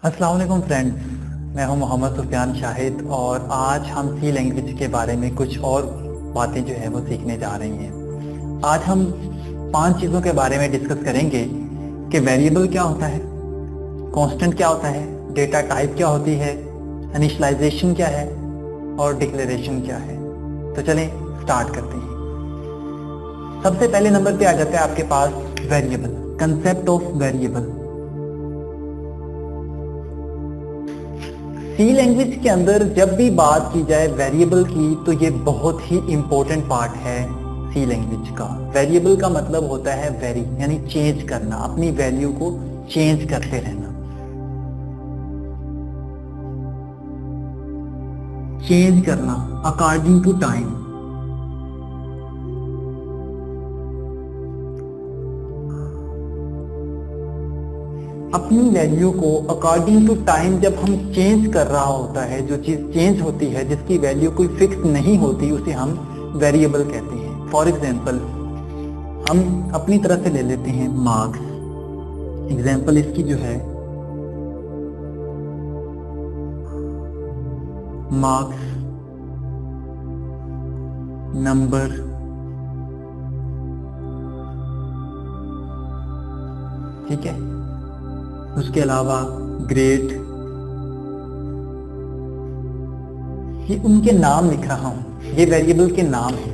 अस्सलाम वालेकुम फ्रेंड्स, मैं हूं मोहम्मद सुफियान शाहिद और आज हम सी लैंग्वेज के बारे में कुछ और बातें जो है वो सीखने जा रही हैं। आज हम 5 चीज़ों के बारे में डिस्कस करेंगे कि वेरिएबल क्या होता है, कांस्टेंट क्या होता है, डेटा टाइप क्या होती है, इनिशियलाइजेशन क्या है और डिक्लेरेशन क्या है। तो चलें स्टार्ट करते हैं। सबसे पहले नंबर पे आ जाता है आपके पास variable, concept of variable. C language के अंदर जब भी बात की जाए वेरिएबल की तो ये बहुत ही इंपॉर्टेंट पार्ट है सी लैंग्वेज का। वेरिएबल का मतलब होता है वेरी, यानी चेंज करना, अपनी वैल्यू को चेंज करते रहना। चेंज करना अकॉर्डिंग टू टाइम। अपनी वैल्यू को अकॉर्डिंग टू टाइम जब हम चेंज कर रहा होता है, जो चीज चेंज होती है, जिसकी वैल्यू कोई फिक्स नहीं होती, उसे हम वेरिएबल कहते हैं। फॉर एग्जांपल हम अपनी तरफ से ले लेते हैं मार्क्स। एग्जांपल इसकी जो है मार्क्स, नंबर, ठीक है। उसके अलावा ग्रेड, ये उनके नाम लिख रहा हूं, ये वेरिएबल के नाम हैं।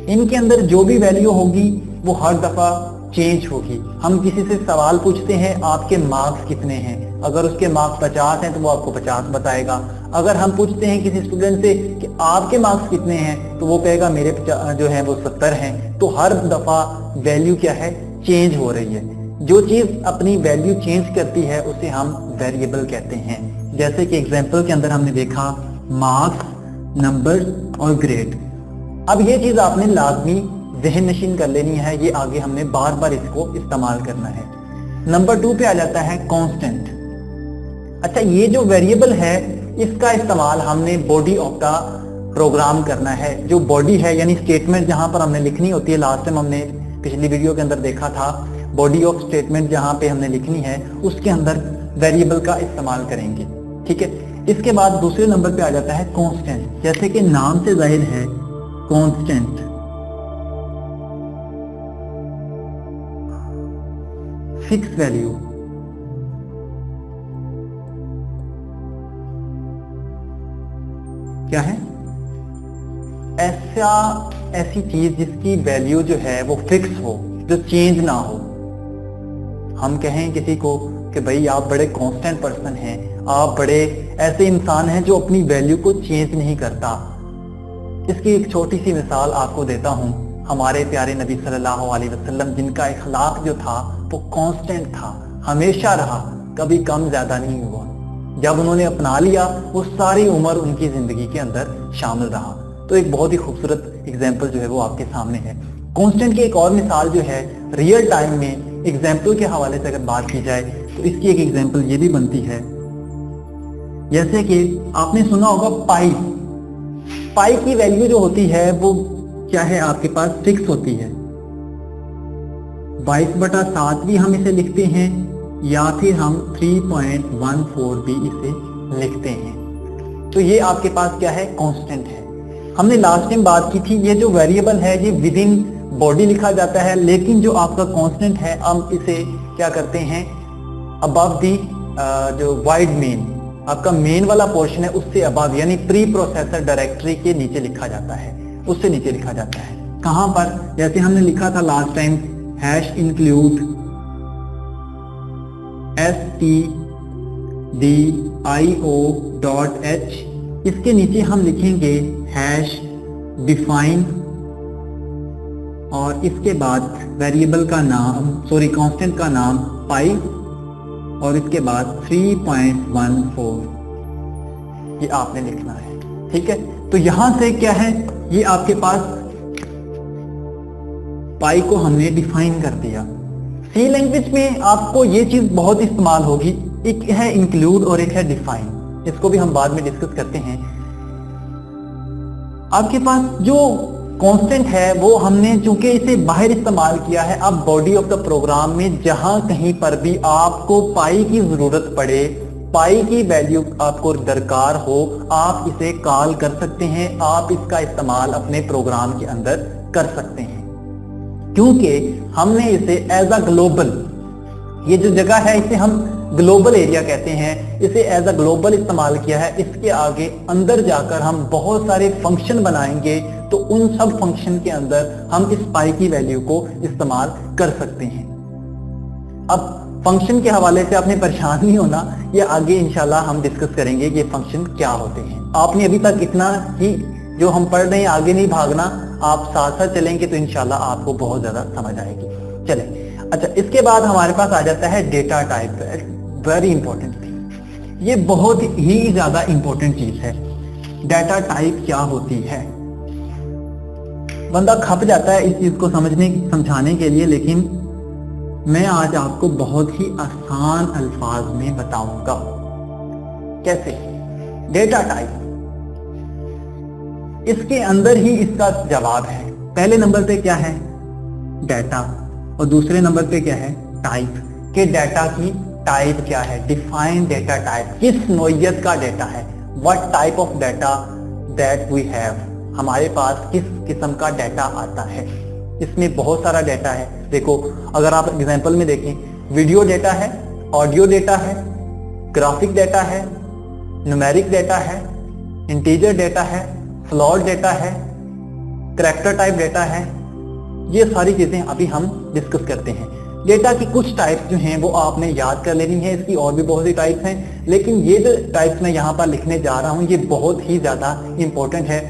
इनके अंदर जो भी वैल्यू होगी वो हर दफा चेंज होगी। हम किसी से सवाल पूछते हैं आपके मार्क्स कितने हैं, अगर उसके मार्क्स 50 हैं तो वो आपको 50 बताएगा। अगर हम पूछते हैं किसी स्टूडेंट से कि आपके मार्क्स कितने हैं तो वो कहेगा मेरे जो है वो 70 हैं। तो हर दफा वैल्यू क्या है, चेंज हो रही है। जो चीज अपनी वैल्यू चेंज करती है उसे हम वेरिएबल कहते हैं। जैसे कि एग्जांपल के अंदर हमने देखा मार्क्स, नंबर और ग्रेड। अब ये चीज आपने लाजमी ज़हन नशीन कर लेनी है, ये आगे हमने बार बार इसको इस्तेमाल करना है। नंबर 2 पे आ जाता है कांस्टेंट। अच्छा, ये जो वेरिएबल है इसका इस्तेमाल हमने बॉडी ऑफ द प्रोग्राम करना है। जो बॉडी है यानी स्टेटमेंट जहां पर हमने लिखनी होती है, लास्ट टाइम हमने पिछली वीडियो के अंदर देखा था बॉडी ऑफ स्टेटमेंट जहां पे हमने लिखनी है, उसके अंदर वेरिएबल का इस्तेमाल करेंगे, ठीक है। इसके बाद दूसरे नंबर पे आ जाता है कांस्टेंट। जैसे कि नाम से जाहिर है कांस्टेंट, फिक्स वैल्यू। क्या है? ऐसी चीज जिसकी वैल्यू जो है वो फिक्स हो, जो चेंज ना हो। हम कहें किसी को कि भाई आप बड़े कांस्टेंट पर्सन हैं, आप बड़े ऐसे इंसान हैं जो अपनी वैल्यू को चेंज नहीं करता। इसकी एक छोटी सी मिसाल आपको देता हूं। हमारे प्यारे नबी सल्लल्लाहु अलैहि वसल्लम, जिनका इखलाक जो था वो कांस्टेंट था, हमेशा रहा, कभी कम ज्यादा नहीं हुआ। जब उन्होंने अपना लिया वो सारी उम्र उनकी जिंदगी के अंदर शामिल रहा। तो एक बहुत ही खूबसूरत एग्जाम्पल जो है वो आपके सामने है। कांस्टेंट की एक और मिसाल जो है रियल टाइम में एग्जाम्पल के हवाले से अगर बात की जाए तो इसकी एक एग्जाम्पल ये भी बनती है। जैसे कि आपने सुना होगा पाई। पाई की वैल्यू जो होती है वो क्या है, आपके पास फिक्स होती है। 22/7 भी हम इसे लिखते हैं या फिर हम 3.14 भी इसे लिखते हैं। तो ये आपके पास क्या है, कांस्टेंट है। हमने लास्ट टाइम बात की थी ये जो वेरिएबल है ये विद इन बॉडी लिखा जाता है, लेकिन जो आपका कांस्टेंट है हम इसे क्या करते हैं, अबव दी जो वाइड मेन, आपका मेन वाला पोर्शन है उससे अबव, यानी प्री प्रोसेसर डायरेक्टरी के नीचे लिखा जाता है, उससे नीचे लिखा जाता है। कहां पर? जैसे हमने लिखा था लास्ट टाइम #include stdio.h, इसके नीचे हम लिखेंगे #define और इसके बाद वेरिएबल का नाम, सॉरी कांस्टेंट का नाम पाई और इसके बाद 3.14 ये आपने लिखना है, ठीक है। तो यहां से क्या है, ये आपके पास पाई को हमने डिफाइन कर दिया। सी लैंग्वेज में आपको ये चीज बहुत इस्तेमाल होगी, एक है इंक्लूड और एक है डिफाइन, इसको भी हम बाद में डिस्कस करते हैं। आपके पास जो कांस्टेंट है वो हमने चूंकि इसे बाहर इस्तेमाल किया है, अब बॉडी ऑफ द प्रोग्राम में जहां कहीं पर भी आपको पाई की जरूरत पड़े पाई की वैल्यू आपको दरकार हो, आप इसे कॉल कर सकते हैं, आप इसका इस्तेमाल अपने प्रोग्राम के अंदर कर सकते हैं, क्योंकि हमने इसे एज अ ग्लोबल, ये जो जगह है इसे हम ग्लोबल एरिया कहते हैं, इसे एज अ ग्लोबल इस्तेमाल किया है। इसके आगे अंदर जाकर हम बहुत सारे फंक्शन बनाएंगे, तो उन सब फंक्शन के अंदर हम इस पाई की वैल्यू को इस्तेमाल कर सकते हैं। अब फंक्शन के हवाले से आपने परेशान नहीं होना, ये आगे इंशाल्लाह हम डिस्कस करेंगे ये फंक्शन क्या होते हैं। आपने अभी तक इतना ही जो हम पढ़ रहे हैं आगे नहीं भागना, आप साथ साथ चलेंगे तो इंशाल्लाह आपको बहुत ज्यादा समझ आएगी। चलें, अच्छा, इसके बाद हमारे पास आ जाता है data type, very important thing, ये बहुत ही ज्यादा इंपॉर्टेंट चीज है। डेटा टाइप क्या होती है, बंदा खप जाता है इस चीज को समझाने के लिए, लेकिन मैं आज आपको बहुत ही आसान अल्फाज में बताऊंगा कैसे। डेटा टाइप, इसके अंदर ही इसका जवाब है। पहले नंबर पे क्या है, डेटा, और दूसरे नंबर पे क्या है, टाइप, के डेटा की टाइप क्या है, डिफाइन डेटा टाइप, किस नोयत का डेटा है, what type of data that we have, हमारे पास किस किस्म का डेटा आता है। इसमें बहुत सारा डेटा है। देखो, अगर आप एग्जांपल में देखें, वीडियो डेटा है, ऑडियो डेटा है, ग्राफिक डेटा है, न्यूमेरिक डेटा है, इंटीजर डेटा है, फ्लोट डेटा है, करैक्टर टाइप डेटा है। ये सारी चीजें अभी हम डिस्कस करते हैं। डेटा की कुछ टाइप्स जो हैं वो आपने याद कर लेनी है, इसकी और भी बहुत सी टाइप्स हैं, लेकिन ये जो टाइप्स मैं यहाँ पर लिखने जा रहा हूँ ये बहुत ही ज्यादा इंपॉर्टेंट है,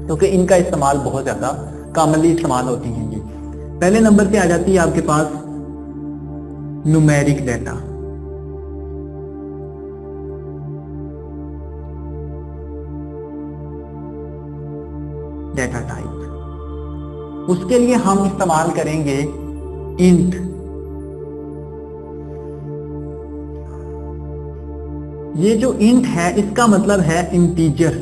क्योंकि इनका इस्तेमाल बहुत ज्यादा कॉमनली इस्तेमाल होती हैं। ये पहले नंबर पे आ जाती है आपके पास न्यूमेरिक डेटा। डेटा टाइप, उसके लिए हम इस्तेमाल करेंगे इंट। ये जो इंट है इसका मतलब है इंटीजर,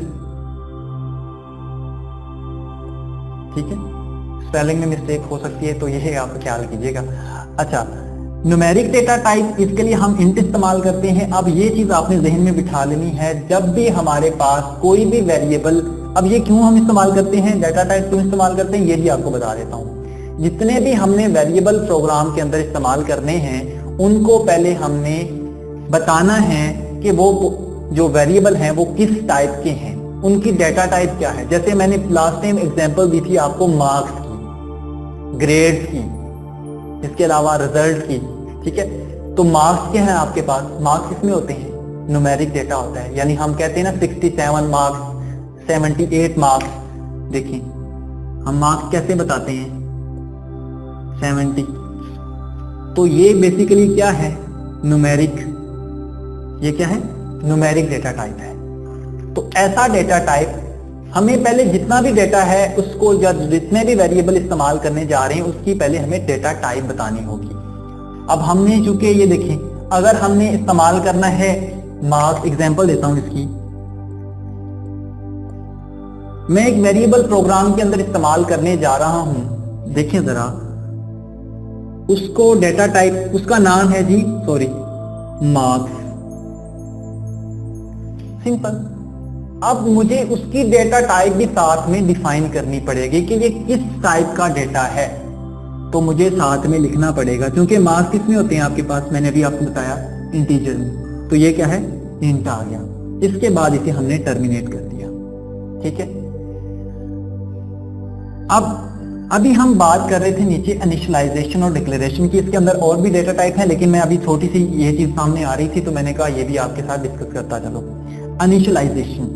ठीक है, स्पेलिंग में मिस्टेक हो सकती है तो यह आप ख्याल कीजिएगा। अच्छा, न्यूमेरिक डेटा टाइप, इसके लिए हम इंट इस्तेमाल करते हैं। अब ये चीज आपने जहन में बिठा लेनी है, जब भी हमारे पास कोई भी वेरिएबल, अब ये क्यों हम इस्तेमाल करते हैं, डेटा टाइप क्यों इस्तेमाल करते हैं, ये भी आपको बता देता हूं। जितने भी हमने वेरिएबल प्रोग्राम के अंदर इस्तेमाल करने हैं, उनको पहले हमने बताना है कि वो जो वेरिएबल हैं वो किस टाइप के हैं, उनकी डेटा टाइप क्या है। जैसे मैंने लास्ट टाइम एग्जांपल दी थी आपको मार्क्स की, ग्रेड्स की, इसके अलावा रिजल्ट की, ठीक है। तो मार्क्स क्या है आपके पास, मार्क्स इसमें होते हैं, न्यूमेरिक डेटा होता है, यानी हम कहते हैं ना 67 मार्क्स, 78 मार्क्स। देखिए हम मार्क्स कैसे बताते हैं, 70, तो ये बेसिकली क्या है, न्यूमेरिक, ये क्या है, न्यूमेरिक डेटा टाइप है। तो ऐसा डेटा टाइप हमें पहले जितना भी डेटा है उसको, जितने भी वेरिएबल इस्तेमाल करने जा रहे हैं उसकी पहले हमें डेटा टाइप बतानी होगी। अब हमने चूंकि ये देखें, अगर हमने इस्तेमाल करना है मार्क्स, एग्जांपल देता हूं इसकी, मैं एक वेरिएबल प्रोग्राम के अंदर इस्तेमाल करने जा रहा हूं, देखें जरा, उसको डेटा टाइप, उसका नाम है जी, सॉरी, मार्क्स, सिंपल। अब मुझे उसकी डेटा टाइप भी साथ में डिफाइन करनी पड़ेगी कि ये किस टाइप का डेटा है, तो मुझे साथ में लिखना पड़ेगा, क्योंकि मार्क्स किसमें होते हैं आपके पास, मैंने अभी आपको बताया इंटीजर में, तो ये क्या है, इंट आ गया। इसके बाद इसे हमने टर्मिनेट कर दिया, ठीक है। अब अभी हम बात कर रहे थे नीचे इनिशियलाइजेशन और डिक्लेरेशन की, इसके अंदर और भी डेटा टाइप है, लेकिन मैं अभी छोटी सी ये चीज सामने आ रही थी तो मैंने कहा ये भी आपके साथ डिस्कस करता चलो। इनिशियलाइजेशन,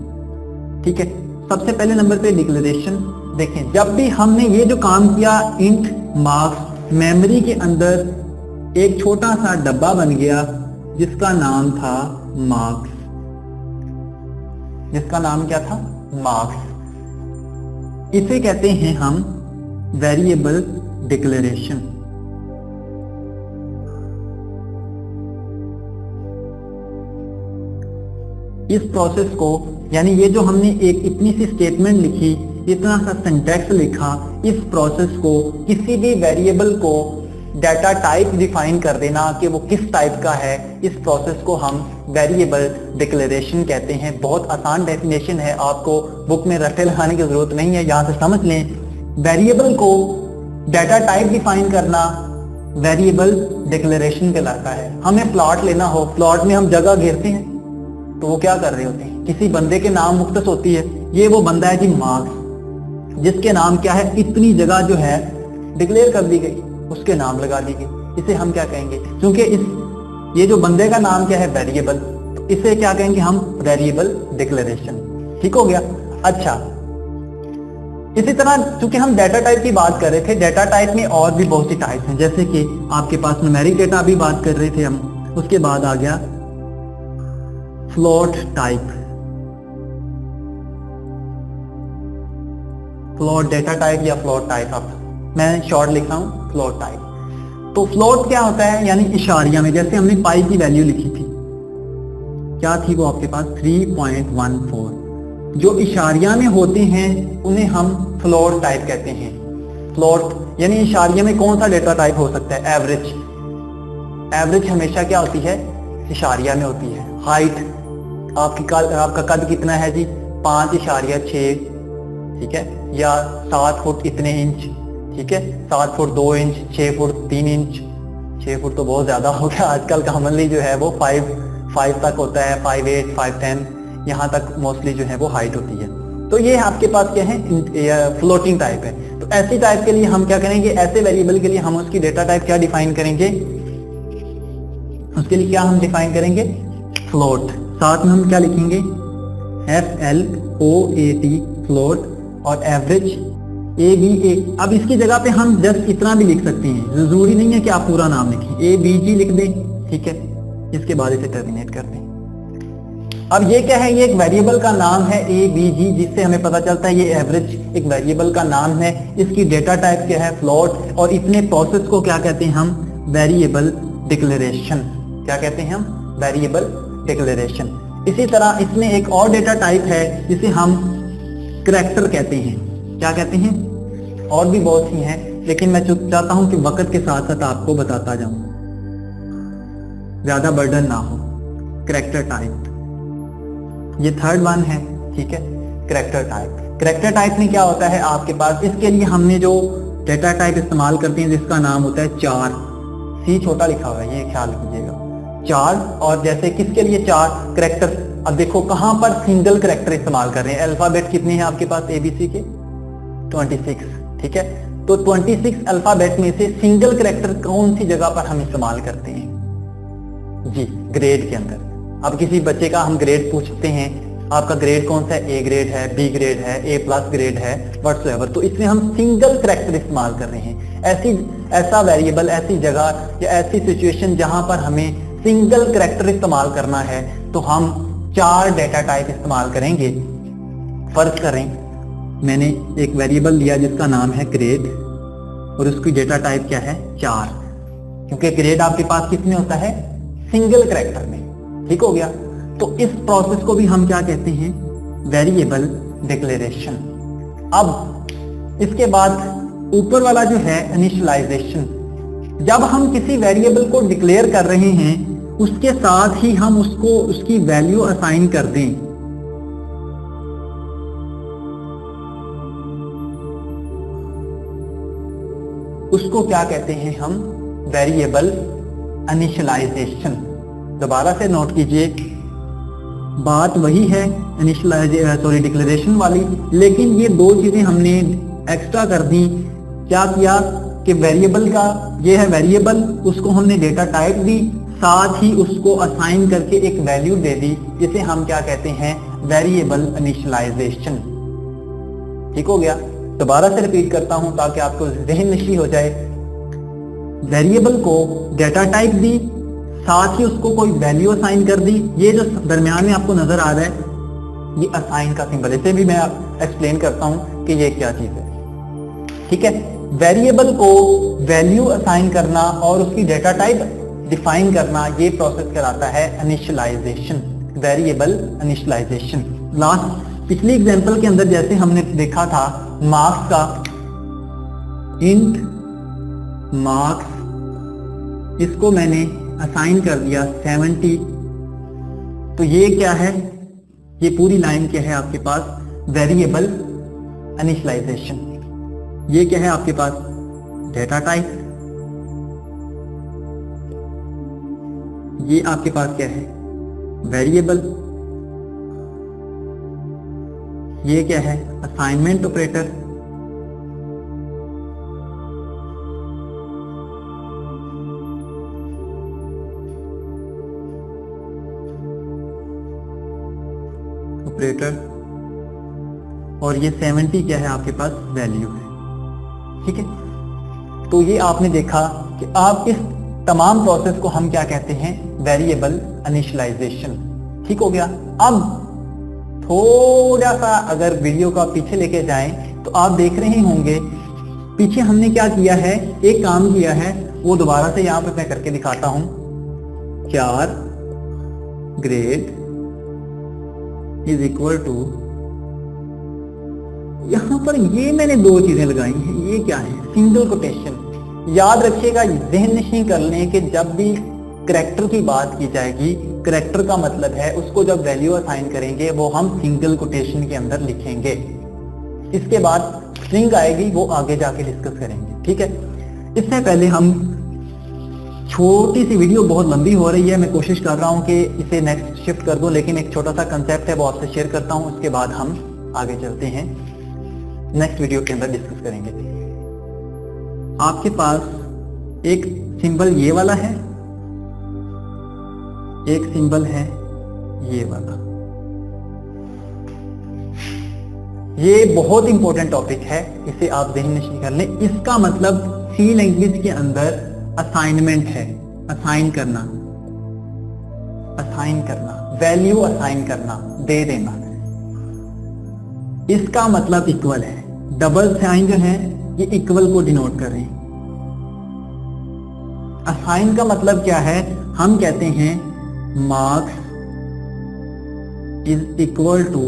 ठीक है, सबसे पहले नंबर पे डिक्लेरेशन। देखें, जब भी हमने ये जो काम किया, इंट मार्क्स, मेमोरी के अंदर एक छोटा सा डब्बा बन गया जिसका नाम था मार्क्स, जिसका नाम क्या था, मार्क्स। इसे कहते हैं हम वेरिएबल डिक्लेरेशन। इस प्रोसेस को, यानी ये जो हमने एक इतनी सी स्टेटमेंट लिखी, इतना सा सिंटैक्स लिखा, इस प्रोसेस को, किसी भी वेरिएबल को डाटा टाइप डिफाइन कर देना कि वो किस टाइप का है, इस प्रोसेस को हम वेरिएबल डिक्लेरेशन कहते हैं। बहुत आसान डेफिनेशन है, आपको बुक में रट्टे लगाने की जरूरत नहीं है, यहाँ से समझ लें। वेरिएबल को डाटा टाइप डिफाइन करना वेरिएबल डिक्लेरेशन कहलाता है। हमें प्लॉट लेना हो, प्लॉट में हम जगह घेरते हैं तो वो क्या कर रहे होते हैं, किसी बंदे के नाम मुख्तस होती है। ये वो बंदा है जी मार्क्स, जिसके नाम क्या है, इतनी जगह जो है डिक्लेयर कर दी गई, उसके नाम लगा दी गई। इसे हम क्या कहेंगे, क्योंकि ये जो बंदे का नाम क्या है वेरिएबल, तो इसे क्या कहेंगे हम, वेरिएबल डिक्लेरेशन। ठीक हो गया। अच्छा, इसी तरह चूंकि हम डाटा टाइप की बात कर रहे थे, डाटा टाइप में और भी बहुत सी टाइप हैं, जैसे कि आपके पास न्यूमेरिक डेटा भी बात कर रहे थे हम, उसके बाद आ गया float type. Float data type या फ्लोट टाइप, अब मैं शॉर्ट लिख रहा हूं फ्लोट टाइप। तो फ्लोट क्या होता है, यानी इशारिया में, जैसे हमने पाई की वैल्यू लिखी थी, क्या थी वो आपके पास 3.14, जो इशारिया में होते हैं उन्हें हम फ्लोट टाइप कहते हैं। फ्लोट यानी इशारिया में कौन सा डेटा टाइप हो सकता है, एवरेज। एवरेज हमेशा क्या होती है, इशारिया में होती है। हाइट, आपका कद कितना है जी, 5.6, ठीक है, या 7 फुट इतने इंच, ठीक है, 7 foot 2 inch, 6 foot 3 inch. 6 foot तो बहुत ज्यादा हो गया, आजकल कॉमनली जो है वो 5 तक होता है, 5'8", 5'10", यहाँ तक मोस्टली जो है वो हाइट होती है। तो ये आपके पास क्या है, फ्लोटिंग टाइप है। तो ऐसी टाइप के लिए हम क्या करेंगे, ऐसे वेरिएबल के लिए हम उसकी डेटा टाइप क्या डिफाइन करेंगे, उसके लिए क्या हम डिफाइन करेंगे, फ्लोट। साथ में हम क्या लिखेंगे, FLOAT, फ्लोट, और एवरेज ABA। अब इसकी जगह पे हम जस्ट इतना भी लिख सकते हैं, जरूरी नहीं है कि आप पूरा नाम लिखें, ABG लिख दें, ठीक है, इसके बाद इसे टर्मिनेट कर दें। अब ये क्या है, ये एक वेरिएबल का नाम है ABG, जिससे हमें पता चलता है ये एवरेज एक वेरिएबल का नाम है। इसकी डेटा टाइप क्या है, फ्लोट, और इतने प्रोसेस को क्या कहते हैं हम, वेरिएबल डिक्लेरेशन। क्या कहते हैं हम, वेरिएबल डिक्लेरेशन। इसी तरह इसमें एक और डेटा टाइप है जिसे हम करैक्टर कहते हैं। क्या कहते हैं, और भी बहुत सी हैं, लेकिन मैं चाहता हूं कि वक्त के साथ साथ आपको बताता जाऊं, ज्यादा बर्डन ना हो। करैक्टर टाइप, ये थर्ड वन है, ठीक है, करैक्टर टाइप। करैक्टर टाइप में क्या होता है आपके पास, इसके लिए हमने जो डेटा टाइप इस्तेमाल करते हैं जिसका नाम होता है चार, सी छोटा लिखा हुआ है, ये ख्याल कीजिएगा, चार। और जैसे किसके लिए चार, करैक्टर। अब देखो कहां पर सिंगल करैक्टर इस्तेमाल कर रहे हैं। अल्फाबेट कितने हैं आपके पास ABC के, 26, ठीक है। तो 26 अल्फाबेट में से सिंगल करैक्टर कौन सी जगह पर हम इस्तेमाल करते हैं जी, ग्रेड के अंदर। अब किसी बच्चे का हम ग्रेड पूछते हैं, आपका ग्रेड कौन सा है, A ग्रेड है, B ग्रेड है, A+ ग्रेड है, व्हाटसोएवर, तो इसमें हम सिंगल करैक्टर इस्तेमाल कर रहे हैं। ऐसा वेरिएबल, ऐसी जगह या ऐसी सिचुएशन जहां पर हमें सिंगल करैक्टर इस्तेमाल करना है तो हम चार डेटा टाइप इस्तेमाल करेंगे। फर्ज करें मैंने एक वेरिएबल लिया जिसका नाम है ग्रेड, और उसकी डेटा टाइप क्या है, चार, क्योंकि ग्रेड आपके पास किसमें होता है, सिंगल करैक्टर में। ठीक हो गया। तो इस प्रोसेस को भी हम क्या कहते हैं, वेरिएबल डिक्लेरेशन। अब इसके बाद ऊपर वाला जो है इनिशियलाइजेशन। जब हम किसी वेरिएबल को डिक्लेयर कर रहे हैं उसके साथ ही हम उसको उसकी वैल्यू असाइन कर दें। उसको क्या कहते हैं हम, वेरिएबल इनिशियलाइजेशन। दोबारा से नोट कीजिए, बात वही है डिक्लेरेशन वाली, लेकिन ये दो चीजें हमने एक्स्ट्रा कर दी। क्या किया कि वेरिएबल का, ये है वेरिएबल, उसको हमने डेटा टाइप दी, साथ ही उसको असाइन करके एक वैल्यू दे दी, जिसे हम क्या कहते हैं, वेरिएबल इनिशियलाइजेशन। ठीक हो गया। दोबारा से रिपीट करता हूं ताकि आपको ज़हन नशी हो जाए। वेरिएबल को डेटा टाइप दी, साथ ही उसको कोई वैल्यू असाइन कर दी। ये जो दरमियान में आपको नजर आ रहा है ये असाइन का सिंबल, इसे भी मैं एक्सप्लेन करता हूं कि ये क्या चीज है। ठीक है, वेरिएबल को वैल्यू असाइन करना और उसकी डेटा टाइप डिफाइन करना, ये प्रोसेस कहलाता है इनिशियलाइजेशन, वेरिएबल इनिशियलाइजेशन। लास्ट पिछली एग्जांपल के अंदर जैसे हमने देखा था मार्क्स का, इंट मार्क्स इसको मैंने असाइन कर दिया 70। तो ये क्या है, ये पूरी लाइन क्या है आपके पास, वेरिएबल इनिशियलाइजेशन। ये क्या है आपके पास, डेटा टाइप। ये आपके पास क्या है, वेरिएबल। ये क्या है, असाइनमेंट ऑपरेटर। ऑपरेटर। और ये 70 क्या है आपके पास, वैल्यू है। ठीक है, तो ये आपने देखा कि आप इस तमाम प्रोसेस को हम क्या कहते हैं, वेरिएबल इनिशियलाइजेशन। ठीक हो गया। अब थोड़ा सा अगर वीडियो को आप पीछे लेके जाएं तो आप देख रहे होंगे पीछे हमने क्या किया है, एक काम किया है, वो दोबारा से यहां पे मैं करके दिखाता हूं। 4 ग्रेड इज इक्वल टू, यहां पर ये मैंने दो चीजें लगाई हैं। ये क्या है, सिंगल कोटेशन। याद रखिएगा, जहन नशीं कर लें कि जब भी करैक्टर की बात की जाएगी, करैक्टर का मतलब है उसको जब वैल्यू असाइन करेंगे वो हम सिंगल कोटेशन के अंदर लिखेंगे। इसके बाद स्ट्रिंग आएगी, वो आगे जाके डिस्कस करेंगे। ठीक है, इससे पहले हम, छोटी सी वीडियो बहुत लंबी हो रही है, मैं कोशिश कर रहा हूं कि इसे नेक्स्ट शिफ्ट कर दूं, लेकिन एक छोटा सा कंसेप्ट है वो आपसे शेयर करता हूं, उसके बाद हम आगे चलते हैं, नेक्स्ट वीडियो के अंदर डिस्कस करेंगे। आपके पास एक सिंबल ये वाला है, एक सिंबल है ये वाला। ये बहुत इंपॉर्टेंट टॉपिक है, इसे आप ज़हन नशीं कर लें। इसका मतलब सी लैंग्वेज के अंदर असाइनमेंट है, असाइन करना, असाइन करना, वैल्यू असाइन करना, दे देना। इसका मतलब इक्वल है। डबल साइन जो है ये इक्वल को डिनोट कर रहे हैं। असाइन का मतलब क्या है, हम कहते हैं marks is equal to,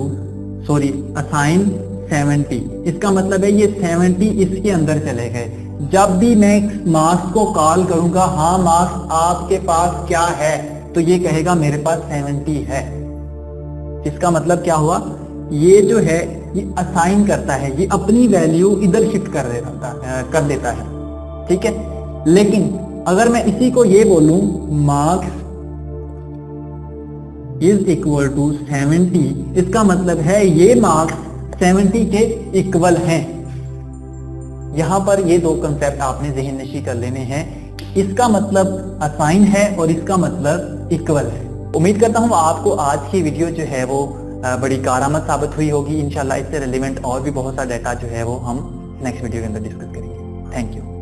sorry, assign 70। इसका मतलब है ये 70 इसके अंदर चले गए। जब भी मैं मार्क्स को कॉल करूंगा, हाँ मार्क्स आपके पास क्या है, तो ये कहेगा मेरे पास 70 है। इसका मतलब क्या हुआ, ये जो है ये असाइन करता है, ये अपनी वैल्यू इधर शिफ्ट कर देता है। ठीक है, लेकिन अगर मैं इसी को ये बोलूं, मार्क्स इज इक्वल टू 70, इसका मतलब है ये मार्क्स 70 के इक्वल हैं। यहां पर ये दो कंसेप्ट आपने ज़हन नशीं कर लेने हैं। इसका मतलब असाइन है और इसका मतलब इक्वल है। उम्मीद करता हूं आपको आज की वीडियो जो है वो बड़ी कारआमद साबित हुई होगी। इंशाल्लाह इससे रिलेवेंट और भी बहुत सा डाटा जो है वो हम नेक्स्ट वीडियो के अंदर डिस्कस करेंगे। Thank you.